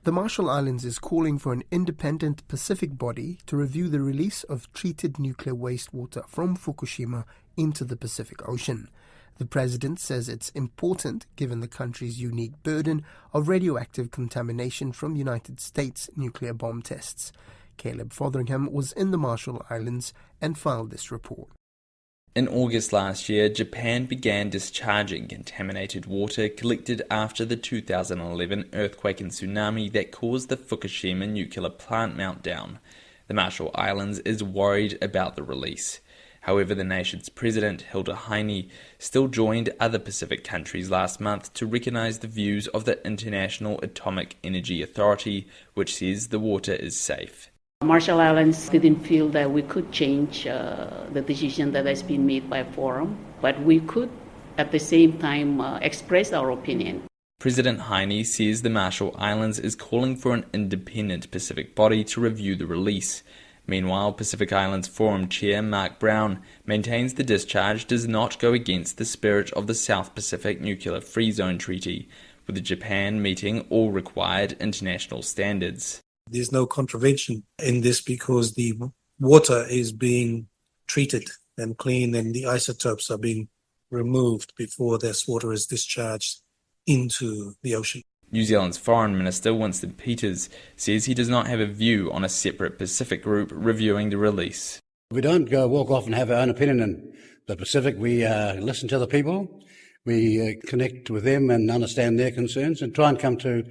The Marshall Islands is calling for an independent Pacific body to review the release of treated nuclear wastewater from Fukushima into the Pacific Ocean. The president says it's important given the country's unique burden of radioactive contamination from United States nuclear bomb tests. Caleb Fotheringham was in the Marshall Islands and filed this report. In August last year, Japan began discharging contaminated water collected after the 2011 earthquake and tsunami that caused the Fukushima nuclear plant meltdown. The Marshall Islands is worried about the release. However, the nation's president, Hilda Heine, still joined other Pacific countries last month to recognise the views of the International Atomic Energy Authority, which says the water is safe. Marshall Islands didn't feel that we could change the decision that has been made by Forum, but we could at the same time express our opinion. President Heine says the Marshall Islands is calling for an independent Pacific body to review the release. Meanwhile, Pacific Islands Forum Chair Mark Brown maintains the discharge does not go against the spirit of the South Pacific Nuclear Free Zone Treaty, with Japan meeting all required international standards. There's no contravention in this because the water is being treated and cleaned and the isotopes are being removed before this water is discharged into the ocean. New Zealand's Foreign Minister Winston Peters says he does not have a view on a separate Pacific group reviewing the release. We don't go walk off and have our own opinion in the Pacific. We listen to the people, we connect with them and understand their concerns and try and come to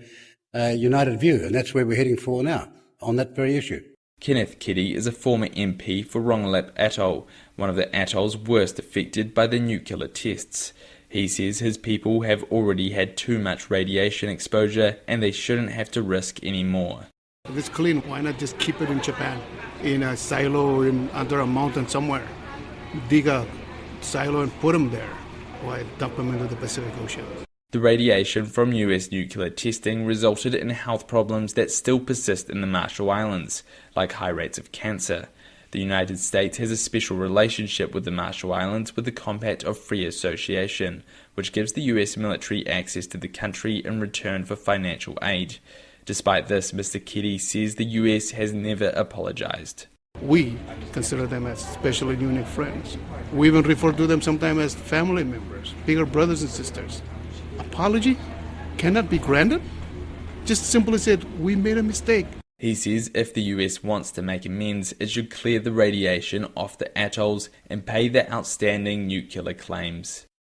a united view, and that's where we're heading for now, on that very issue. Kenneth Keddy is a former MP for Rongelap Atoll, one of the atolls worst affected by the nuclear tests. He says his people have already had too much radiation exposure and they shouldn't have to risk any more. If it's clean, why not just keep it in Japan, in a silo under a mountain somewhere? Dig a silo and put them there. Why dump them into the Pacific Ocean? The radiation from US nuclear testing resulted in health problems that still persist in the Marshall Islands, like high rates of cancer. The United States has a special relationship with the Marshall Islands with the Compact of Free Association, which gives the US military access to the country in return for financial aid. Despite this, Mr. Keddy says the US has never apologized. We consider them as special and unique friends. We even refer to them sometimes as family members, bigger brothers and sisters. Apology cannot be granted. Just simply said, we made a mistake. He says if the US wants to make amends, it should clear the radiation off the atolls and pay the outstanding nuclear claims.